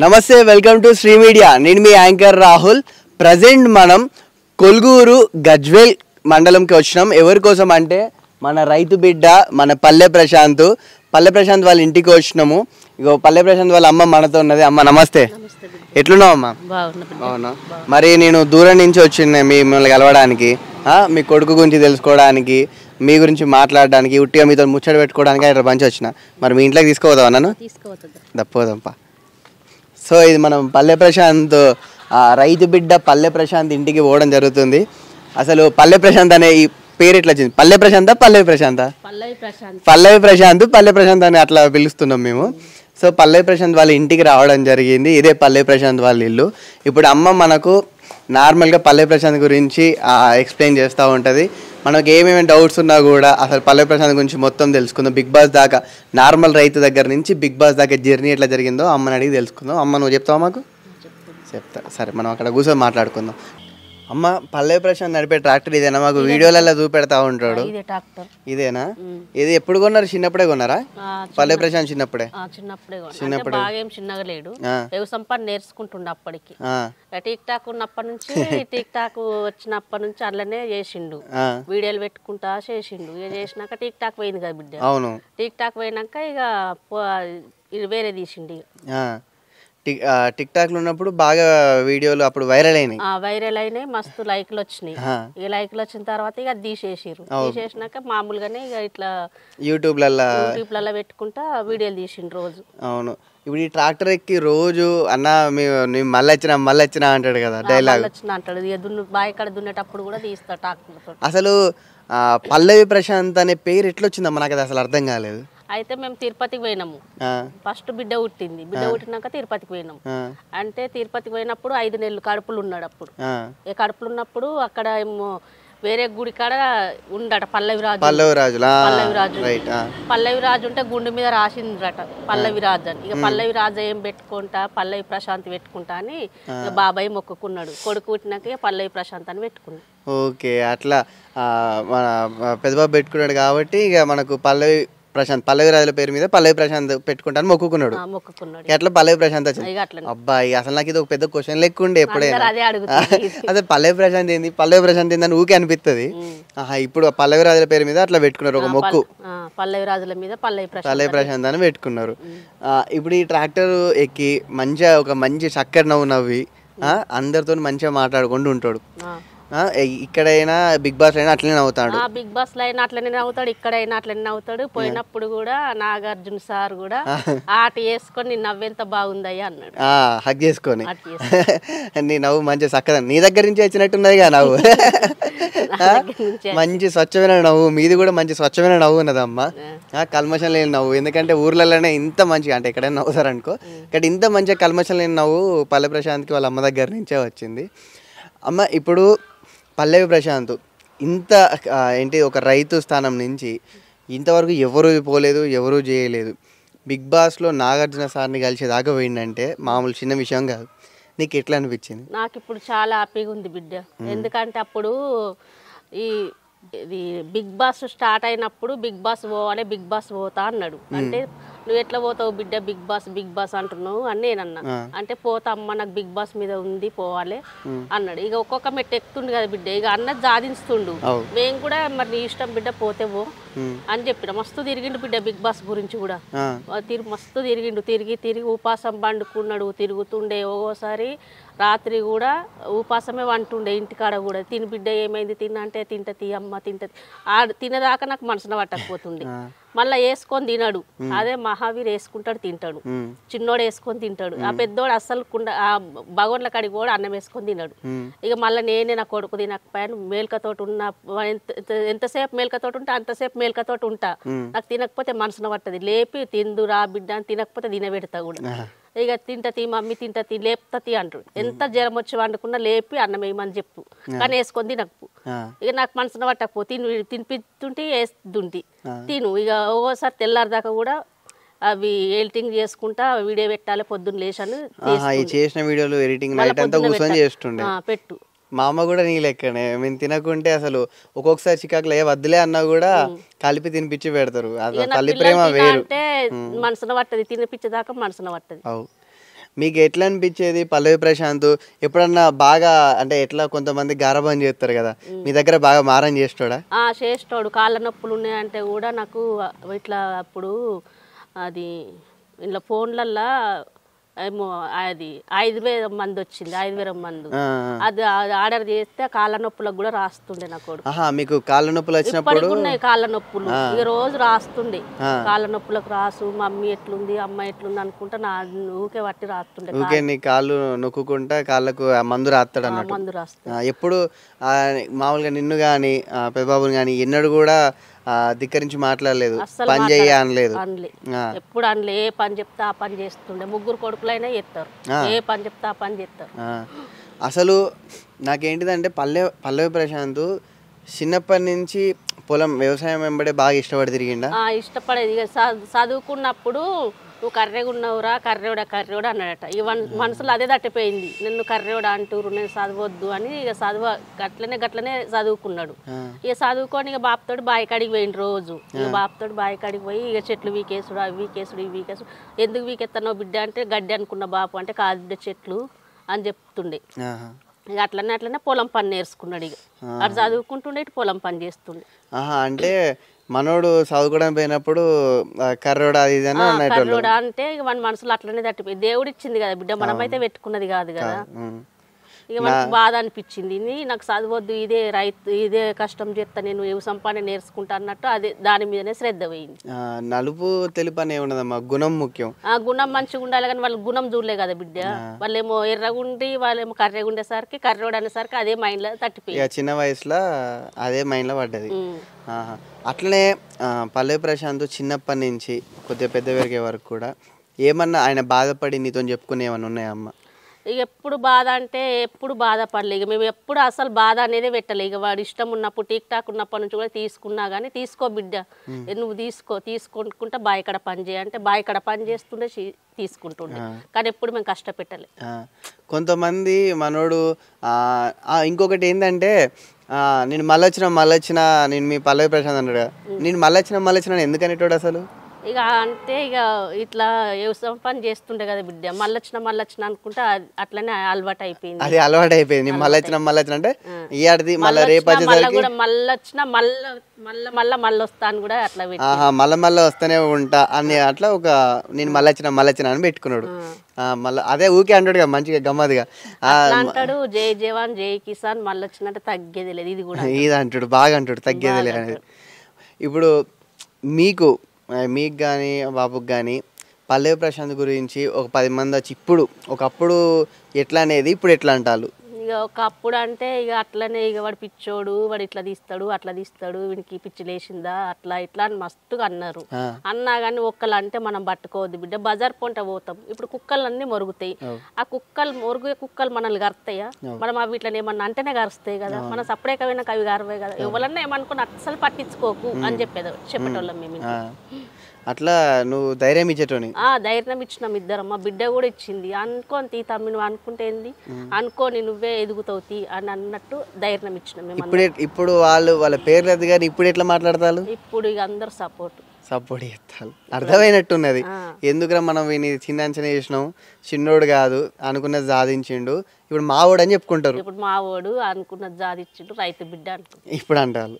నమస్తే, welcome to Shri media. నేను మీ anchor Rahul. Present మనం కొల్గూరు గజ్వేల్ మండలంకి వచ్చినాం. ఎవరి కోసం అంటే మన రైతు బిడ్డ మన పల్లె ప్రశాంత్ వాళ్ళ ఇంటికి వచ్చినాము. ఇగో పల్లె ప్రశాంత్ వాళ్ళ అమ్మ మనతో ఉన్నది. అమ్మ నమస్తే, ఎట్లున్నావు అమ్మ? అవునా. మరి నేను దూరం నుంచి వచ్చిన మిమ్మల్ని కలవడానికి, మీ కొడుకు గురించి తెలుసుకోవడానికి, మీ గురించి మాట్లాడడానికి, ఉట్టిగా మీతో ముచ్చట పెట్టుకోవడానికి ఇక్కడ మంచి వచ్చిన. మరి మీ ఇంట్లోకి తీసుకోవద్దావా నన్ను? తప్పదంపా. సో ఇది మనం పల్లె ప్రశాంత్ రైతు బిడ్డ పల్లె ప్రశాంత్ ఇంటికి పోవడం జరుగుతుంది. అసలు పల్లె ప్రశాంత్ అనే ఈ పేరు ఎట్లా వచ్చింది? పల్లె ప్రశాంత్ పల్లె ప్రశాంత్ అని అట్లా పిలుస్తున్నాం మేము. సో పల్లె ప్రశాంత్ వాళ్ళ ఇంటికి రావడం జరిగింది. ఇదే పల్లె ప్రశాంత్ వాళ్ళ ఇల్లు. ఇప్పుడు అమ్మ మనకు నార్మల్గా పల్లె ప్రశాంత్ గురించి ఎక్స్ప్లెయిన్ చేస్తూ ఉంటుంది. మనకు ఏమేమి డౌట్స్ ఉన్నా కూడా అసలు పల్లె ప్రశాంత్ గురించి మొత్తం తెలుసుకుందాం. బిగ్ బాస్ దాకా, నార్మల్ రైతు దగ్గర నుంచి బిగ్ బాస్ దాకా జర్నీ ఎట్లా జరిగిందో అమ్మని అడిగి తెలుసుకుందాం. అమ్మ నువ్వు చెప్తావా మాకు? చెప్తా. సరే, మనం అక్కడ కూర్చొని మాట్లాడుకుందాం. అమ్మ, పల్లె ప్రశాంత్ నడిపే ట్రాక్టర్ ఇదేనా? మాకు వీడియోలలో చూపెడతా ఉంటాడు. ఇదేనా? ఇది ఎప్పుడు కొన్నారు? చిన్నప్పుడే కొన్నారా? పల్లె ప్రశాంత్ చిన్నప్పుడే చిన్నగా లేడు, వ్యవసాయం పని నేర్చుకుంటుండే అప్పటికి. టిక్ టాక్ ఉన్నప్పటి నుంచి టిక్ టాక్ వచ్చినప్పటి నుంచి అందులోనే చేసిండు, వీడియోలు పెట్టుకుంటా చేసిండు. ఇక చేసినాక టిక్ టాక్ పోయింది కదా బిడ్డ. అవును, టిక్ టాక్ పోయినాక ఇక వేరే తీసిండు. టిక్ టాక్ లో ఉన్నప్పుడు బాగా వీడియోలు అప్పుడు వైరల్ అయినాయి, మస్తు లైక్లు వచ్చినాయి. ఇక లైక్లు వచ్చిన తర్వాత ఇక తీసేసినాక మామూలుగానే ఇక ఇట్లా యూట్యూబ్ లలో పెట్టుకుంటా వీడియోలు తీసిండు రోజు. అవును. ఇప్పుడు ఈ ట్రాక్టర్ ఎక్కి రోజు అన్న మళ్ళీ వచ్చినా అంటాడు కదా, డైలాగ్ అంటాడు. ఇక బావి కాడ దున్నేటప్పుడు కూడా తీస్తా ట్రాక్టర్. అసలు పల్లవి ప్రశాంత్ అనే పేరు ఎట్లా వచ్చిందమ్మా? నాకు అది అసలు అర్థం కాలేదు. అయితే మేము తిరుపతికి పోయినాము. ఫస్ట్ బిడ్డ పుట్టింది. బిడ్డ పుట్టినాక తిరుపతికి పోయినాము. అంటే తిరుపతికి పోయినప్పుడు 5 నెలలు కడుపులు ఉన్నాడు. అప్పుడు కడుపులు ఉన్నప్పుడు అక్కడ ఏమో వేరే గుడి కాడ ఉండట పల్లవిరాజు ఉంటే గుండె మీద రాసిండ్రట పల్లవిరాజు అని. ఇక పల్లవిరాజు ఏం పెట్టుకుంటా, పల్లవి ప్రశాంత్ పెట్టుకుంటా అని బాబాయ్ మొక్కుకున్నాడు. కొడుకు పుట్టినాక పల్లవి ప్రశాంత్ అని పెట్టుకున్నాడు. ఓకే, అట్లా మన పెద్దబాబు పెట్టుకున్నాడు కాబట్టి ఇక మనకు పల్లవి రాజుల పేరు మీద పల్లవి ప్రశాంత్ పెట్టుకుంటాను మొక్కుకున్నాడు. ఎట్లా పల్లవి ప్రశాంత్ వచ్చింది? అబ్బాయి, అసలు నాకు ఇది ఒక పెద్ద క్వశ్చన్ లెక్కుండే ఎప్పుడైనా. అదే పల్లవి ప్రశాంత్ ఏంది అని ఊకే అనిపిస్తుంది. ఇప్పుడు పల్లవి రాజుల పేరు మీద అట్లా పెట్టుకున్నారు, ఒక మొక్కు పల్లవి రాజుల మీద పల్లవి ప్రశాంత్ అని పెట్టుకున్నారు. ఇప్పుడు ఈ ట్రాక్టర్ ఎక్కి మంచిగా ఒక మంచి చక్కటి నవ్వి అందరితో మంచిగా మాట్లాడుకుంటూ ఉంటాడు. ఇక్కడైనా బిగ్ బాస్ అయినా అట్లనే నవ్వుతాడు. బిగ్ బాస్ లో అయినా అట్లనే నవ్వుతాడు, ఇక్కడైనా అట్లనే నవ్వుతాడు. పోయినప్పుడు కూడా నాగార్జున సార్ కూడా ఆట వేసుకొని నవ్వెంత బాగుందయ్యా అన్నాడు, హగ్ చేసుకొని. నీ నవ్వు మంచి చక్కగా నీ దగ్గర నుంచి వచ్చినట్టున్నది కదా నవ్వు. మంచి స్వచ్ఛమైన నవ్వు మీది కూడా, మంచి స్వచ్ఛమైన నవ్వు ఉన్నదమ్మా, కల్మషం లేని నవ్వు. ఎందుకంటే ఊర్లలోనే ఇంత మంచిగా, అంటే ఎక్కడైనా నవ్వుతారు అనుకో, ఇక్కడ ఇంత మంచిగా కల్మషం లేని నవ్వు పల్లె ప్రశాంత్కి వాళ్ళ అమ్మ దగ్గర నుంచే వచ్చింది. అమ్మ, ఇప్పుడు పల్లవి ప్రశాంత్ ఇంత ఏంటి ఒక రైతు స్థానం నుంచి ఇంతవరకు ఎవరు పోలేదు, ఎవరూ చేయలేదు. బిగ్ బాస్లో నాగార్జున సార్ని కలిసేదాకా పోయిందంటే మామూలు చిన్న విషయం కాదు. నీకు ఎట్లా అనిపించింది? నాకు ఇప్పుడు చాలా హ్యాపీగా ఉంది బిడ్డ. ఎందుకంటే అప్పుడు ఇది బిగ్ బాస్ స్టార్ట్ అయినప్పుడు బిగ్ బాస్ పోవాలి, బిగ్ బాస్ పోతా అన్నాడు. అంటే నువ్వు ఎట్లా పోతావు బిడ్డ బిగ్ బాస్ అంటున్నావు అని నేనన్నా. అంటే పోతా అమ్మ, నాకు బిగ్ బాస్ మీద ఉంది, పోవాలి అన్నాడు. ఇక ఒక్కొక్క మెట్టు ఎక్కుతుండు కదా బిడ్డ, ఇక అన్నది సాధిస్తుండు. మేము కూడా మరి నీ ఇష్టం బిడ్డ, పోతే పో అని చెప్పిన. మస్తు తిరిగిండు బిడ్డ బిగ్ బాస్ గురించి కూడా, మస్తు తిరిగిండు. తిరిగి ఉపాసం పండుకున్నాడు, తిరుగుతుండే. ఒక్కోసారి రాత్రి కూడా ఉపాసమే వంటుండే ఇంటికాడ కూడా. తిని బిడ్డ ఏమైంది తిన్నంటే, తింటది అమ్మ తింటది. తినదాకా నాకు మనసున పట్టకపోతుండే. మళ్ళీ వేసుకొని తినడు. అదే మహావీర్ వేసుకుంటాడు, తింటాడు. చిన్నోడు వేసుకొని తింటాడు. ఆ పెద్దోడు అస్సలు ఆ భగవన్ల కాడికి కూడా అన్నం వేసుకొని తినడు. ఇక మళ్ళీ నేనే నా కొడుకు తినకపోయాను, మేల్కతోటి ఉన్న ఎంతసేపు మేల్కతోటి ఉంటే అంతసేపు మేల్కతోటి ఉంటా. నాకు తినకపోతే మనసున పట్టది. లేపి తిందురా బిడ్డ అని, తినకపోతే తినబెడతా కూడా. ఇక తింటతి మమ్మీ తింటతి లేపుతతి అంటాడు. ఎంత జ్వరం వచ్చి వండుకున్నా లేపి అన్నం వేయమని చెప్పు, కానీ వేసుకొని తినకపో. ఇక నాకు మనసున పట్టకపో తినిపిస్తుంటే వేస్తుంటి తిను. ఇక ఒక్కోసారి తెల్లారిదాకా కూడా అవి ఎడిటింగ్ చేసుకుంటా వీడియో పెట్టాలి, పొద్దున్న లేచాను చేసిన వీడియోలు ఎడిటింగ్ పెట్టు. మా అమ్మ కూడా నీ లెక్కనే, మేము తినకుంటే అసలు ఒక్కొక్కసారి చికాకులు వద్దులే అన్నా కూడా కలిపి తినిపించి పెడతారు. తల్లి ప్రేమ వేరు. మనసున పట్టది, తినిపించేదాకా మనసున పట్టది. మీకు ఎట్లా అనిపించేది పల్లవి ప్రశాంత్ ఎప్పుడన్నా బాగా అంటే ఎట్లా కొంతమంది గారాబం చేస్తారు కదా మీ దగ్గర బాగా మారం చేస్తాడా చేస్తాడు కాళ్ళ నొప్పులు ఉన్నాయంటే కూడా నాకు ఇట్లా అప్పుడు అది ఇలా ఫోన్లల్లో ఏమో అది 5,000 మంది వచ్చింది 5,000 మంది అది ఆర్డర్ చేస్తే కాళ్ళ నొప్పులకు కూడా రాస్తుండే నా కొడుకు మీకు కాళ్ళ నొప్పులు వచ్చినప్పుడు ఉన్నాయి కాళ్ళ నొప్పులు ఈ రోజు రాస్తుండే కాళ్ళ నొప్పులకు రాసు మమ్మీ ఎట్లుంది అమ్మ ఎట్లుంది అనుకుంటా నా ఊకే పట్టి రాస్తుండే ఊకే నీ కాళ్ళు నొక్కుంటా కాళ్ళకు మందు రాస్తాడు అన్నట్టు మందు రాస్తుండే ఎప్పుడు మామూలుగా నిన్ను కానీ పెద్దబాబుని కానీ ఎన్నడూ కూడా ధిక్కరించి మాట్లాడలేదు పని చేయ అనలేదు ఎప్పుడు అనలే ఏ పని చెప్తే ఆ పని చేస్తుండే ముగ్గురు కొడుకులైనా చేస్తారు ఏ పని చెప్తే ఆ పని చేస్తారు అసలు నాకేంటిదంటే పల్లవి ప్రశాంత్ చిన్నప్పటి నుంచి పొలం వ్యవసాయం వెంబడే బాగా ఇష్టపడి తిరిగిండా ఇష్టపడేది చదువుకున్నప్పుడు నువ్వు కర్రెగా ఉన్నావురా కర్రెోడా అన్నాడట ఇక మనసులో అదే తట్టిపోయింది నిన్ను కర్రెోడా అంటూరు నేను చదవద్దు అని ఇక గట్లనే చదువుకున్నాడు ఇక చదువుకొని ఇక బాపుతోడు బాయికాడికి పోయిండు రోజు ఇక బాపుతోడు బాయికాడికి పోయి ఇక చెట్లు వీకేసుడు అవి వీకేసుడు ఇవి వీకేసుడు ఎందుకు వీకెత్తానో బిడ్డ అంటే గడ్డి అనుకున్న బాపు అంటే కాదు బిడ్డ చెట్లు అని చెప్తుండే ఇక అట్లనే పొలం పని నేర్చుకున్నాడు ఇక అటు చదువుకుంటుండే ఇటు పొలం పని చేస్తుండే అంటే మనోడు చదువుకోవడానికి పోయినప్పుడు కర్రోడా అది కర్రోడా అంటే ఇక మన మనసులో అట్లనే తట్టిపోయి దేవుడు ఇచ్చింది కదా బిడ్డ మనమైతే పెట్టుకున్నది కాదు కదా ఇక మనకు బాధ అనిపించింది నాకు చదవద్దు ఇదే కష్టం చేస్తా నేను సంపాదన నేర్చుకుంటా అన్నట్టు అదే దాని మీదనే శ్రద్ధ పోయింది నలుపు తెలుపు అని ఏమున్నదమ్మా గుణం ముఖ్యం గుణం మంచిగా ఉండాలి కానీ వాళ్ళు గుణం చూడలే కదా బిడ్డ వాళ్ళేమో ఎర్రగుండి వాళ్ళేమో కర్రెగా ఉండేసరికి కర్రోడు అనేసరికి అదే మైండ్ లో తట్టిపోయి చిన్న వయసులో అదే మైండ్ లో పడ్డది అట్లనే పల్లవి ప్రశాంత్ చిన్నప్పటి నుంచి కొద్దిగా పెద్ద పెరిగే వరకు కూడా ఏమన్నా ఆయన బాధపడి నీతో చెప్పుకునే ఏమన్నా ఉన్నాయమ్మా ఇక ఎప్పుడు బాధ అంటే ఎప్పుడు బాధపడలే ఇక మేము ఎప్పుడు అసలు బాధ అనేది పెట్టలే ఇక వాడు ఇష్టం ఉన్నప్పుడు టిక్ టాక్ ఉన్నప్పటి నుంచి కూడా తీసుకున్నా కానీ తీసుకో బిడ్డ నువ్వు తీసుకుంటా బాయికడ పని చేయంటే బాయికడ పని చేస్తుండే తీసుకుంటుండే కానీ ఎప్పుడు మేము కష్టపెట్టలే కొంతమంది మనోడు ఇంకొకటి ఏంటంటే నేను మళ్ళొచ్చిన నేను మీ పల్లవి ప్రశాంత్ అన్నాడు నేను మళ్ళొచ్చిన ఎందుకనేటోడు అసలు ఇక అంటే ఇక ఇట్లా వ్యవసాయం పని చేస్తుండే కదా బిడ్డ మళ్ళొచ్చిన అనుకుంటా అట్లనే అలవాటు అయిపోయింది అది అలవాటు అయిపోయింది మళ్ళొచ్చిన అంటే ఈ మళ్ళీ రేపు కూడా మళ్ళొచ్చిన మళ్ళీ వస్తాను కూడా అట్లా మళ్ళీ వస్తూనే ఉంటా అని అట్లా ఒక నేను మళ్ళొచ్చిన అని పెట్టుకున్నాడు మళ్ళీ అదే ఊకే అంటాడు కదా మంచిగా గమ్మదిగా అంటాడు జై జవాన్ జై కిసాన్ మళ్ళొచ్చినట్టు తగ్గేది లేదు ఇది కూడా ఇది అంటాడు బాగా అంటాడు తగ్గేది లేదు అనేది ఇప్పుడు మీకు కానీ బాబుకి కానీ పల్లవి ప్రశాంత్ గురించి ఒక 10 మంది వచ్చి ఒకప్పుడు ఎట్లా అనేది ఇప్పుడు ఎట్లా అంటారు ఇక ఒకప్పుడు అంటే ఇక అట్లనే ఇక వాడు పిచ్చోడు వాడు ఇట్లా తీస్తాడు అట్లా తీస్తాడు వీడికి పిచ్చి లేచిందా అట్లా ఇట్లా అని మస్తుగా అన్నారు అన్నా కానీ ఒక్కలు అంటే మనం పట్టుకోవద్దు బిడ్డ బజార్ పొంట పోతాం ఇప్పుడు కుక్కలు అన్నీ మొరుగుతాయి ఆ మొరుగే కుక్కలు మనల్ని కరుతాయా మనం అవి ఇట్లా ఏమన్నా అంటేనే కరుస్తాయి కదా మనం సపరేట్గా పోయినాక అవి కరవే కదా ఎవరన్నా ఏమనుకుని అసలు పట్టించుకోకు అని చెప్పేటోళ్ళం మేము అట్లా నువ్వు ధైర్యం ఇచ్చేటోని ధైర్యం ఇచ్చినాం ఇద్దరం మా బిడ్డ కూడా ఇచ్చింది అనుకోని తమ్మి నువ్వు అనుకుంటే ఏంది అనుకోని నువ్వే ఎదుగుతావు అని అన్నట్టు ధైర్యం ఇచ్చినాం మేము ఇప్పుడు వాళ్ళ పేరు లేదు కానీ ఇప్పుడు ఎట్లా మాట్లాడతారు ఇప్పుడు ఇక అందరు సపోర్ట్ చేస్తారు అర్థమైనట్టున్నది ఎందుకురా మనం వీని చిన్న అంచనా చేసినాం చిన్నోడు కాదు అనుకున్నది సాధించిండు ఇప్పుడు మావోడు అని చెప్పుకుంటారు ఇప్పుడు మావోడు అనుకున్నది సాధించిండు రైతు బిడ్డ ఇప్పుడు అంటారు